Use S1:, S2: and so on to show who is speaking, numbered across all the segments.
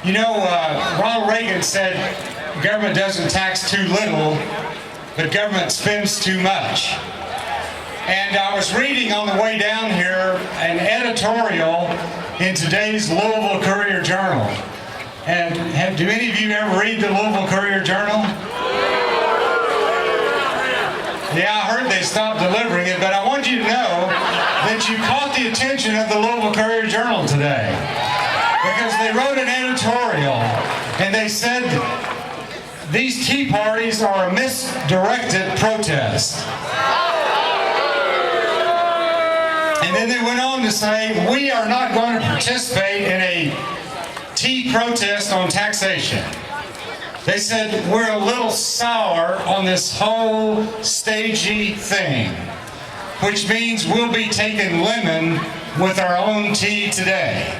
S1: You know, Ronald Reagan said government doesn't tax too little, but government spends too much. And I was reading on the way down here an editorial in today's Louisville Courier-Journal. And do any of you ever read the Louisville Courier-Journal? Yeah, I heard they stopped delivering it, but I want you to know that you caught the attention of the Louisville Courier-Journal today. Because they wrote an editorial, and they said these tea parties are a misdirected protest. And then they went on to say, we are not going to participate in a tea protest on taxation. They said, we're a little sour on this whole stagey thing, which means we'll be taking lemon with our own tea today.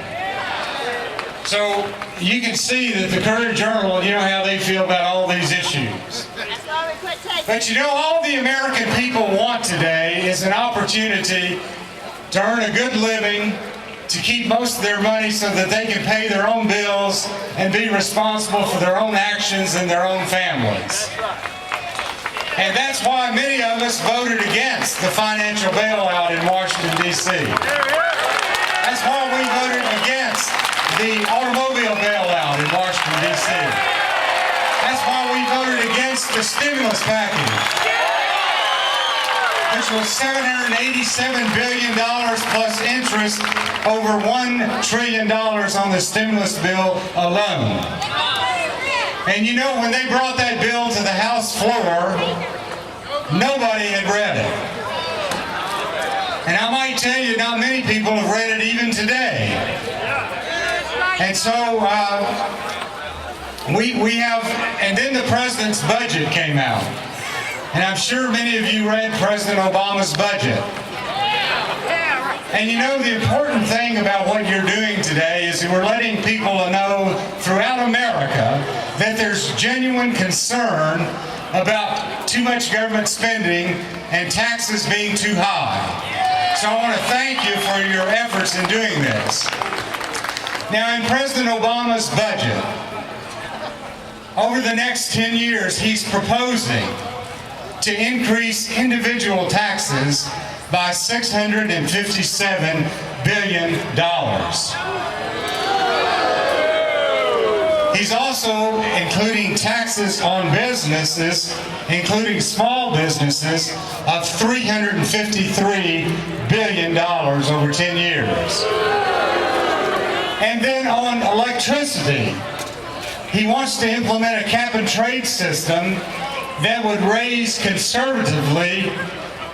S1: So you can see that the Courier-Journal, you know how they feel about all these issues. But you know, all the American people want today is an opportunity to earn a good living, to keep most of their money so that they can pay their own bills and be responsible for their own actions and their own families. And that's why many of us voted against the financial bailout in Washington, D.C. That's why we voted against the automobile bailout in Washington, D.C. That's why we voted against the stimulus package, which was $787 billion plus interest over $1 trillion on the stimulus bill alone. And you know, when they brought that bill to the House floor, nobody had read it. And I might tell you, not many people have read it even today. And so we have, and then the president's budget came out. And I'm sure many of you read President Obama's budget. And you know, the important thing about what you're doing today is that we're letting people know throughout America that there's genuine concern about too much government spending and taxes being too high. So I want to thank you for your efforts in doing this. Now, in President Obama's budget, over the next 10 years, he's proposing to increase individual taxes by $657 billion. He's also including taxes on businesses, including small businesses, of $353 billion over 10 years. And then on electricity, he wants to implement a cap-and-trade system that would raise conservatively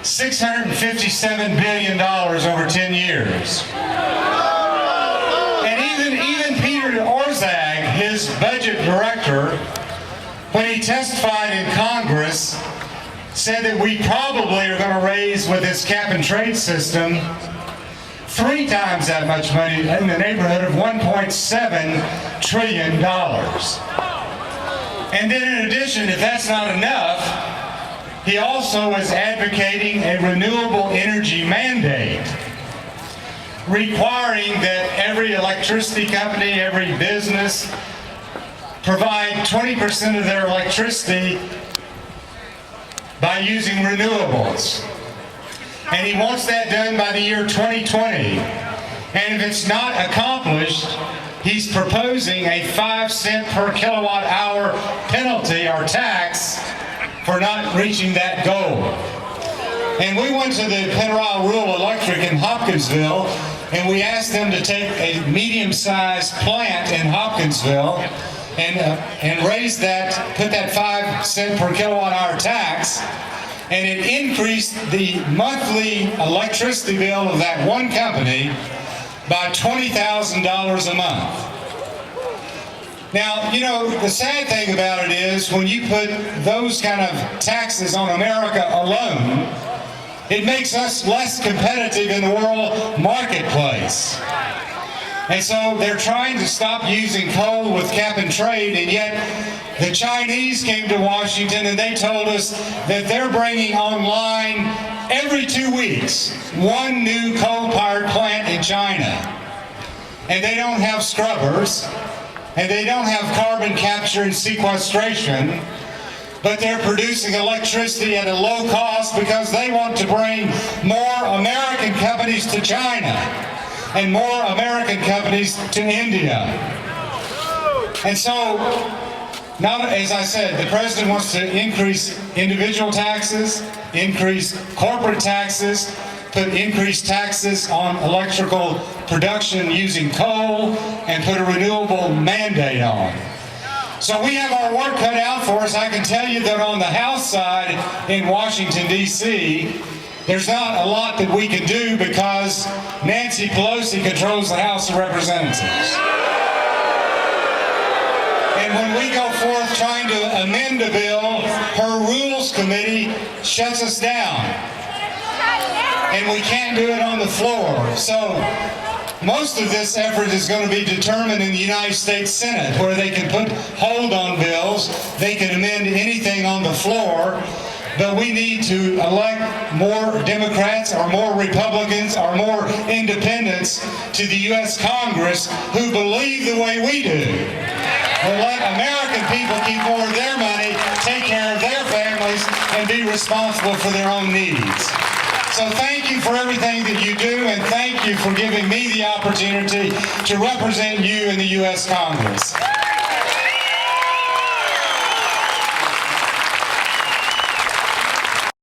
S1: $657 billion over 10 years. And even Peter Orszag, his budget director, when he testified in Congress, said that we probably are going to raise, with this cap-and-trade system, 3 times that much money, in the neighborhood of $1.7 trillion. And then in addition, if that's not enough, he also is advocating a renewable energy mandate, requiring that every electricity company, every business, provide 20% of their electricity by using renewables. And he wants that done by the year 2020. And if it's not accomplished, he's proposing a 5-cent per kilowatt hour penalty or tax for not reaching that goal. And we went to the Penn Rural Electric in Hopkinsville, and we asked them to take a medium-sized plant in Hopkinsville and raise that, put that 5-cent per kilowatt hour tax, and it increased the monthly electricity bill of that one company by $20,000 a month. Now, you know, the sad thing about it is when you put those kind of taxes on America alone, it makes us less competitive in the world marketplace. And so they're trying to stop using coal with cap and trade, and yet the Chinese came to Washington and they told us that they're bringing online every 2 weeks one new coal-fired plant in China. And they don't have scrubbers. and they don't have carbon capture and sequestration, but they're producing electricity at a low cost because they want to bring more American companies to China and more American companies to India. And so, now, as I said, the president wants to increase individual taxes, increase corporate taxes, put increased taxes on electrical production using coal, and put a renewable mandate on. So we have our work cut out for us. I can tell you that on the House side in Washington, D.C., there's not a lot that we can do because Nancy Pelosi controls the House of Representatives. And when we go forth trying to amend a bill, her Rules Committee shuts us down. And we can't do it on the floor. So most of this effort is going to be determined in the United States Senate, where they can put hold on bills, they can amend anything on the floor, but we need to elect more Democrats or more Republicans or more independents to the U.S. Congress who believe the way we do. We'll let American people keep more of their money, take care of their families, and be responsible for their own needs. So thank you for everything that you do, and thank you for giving me the opportunity to represent you in the U.S. Congress.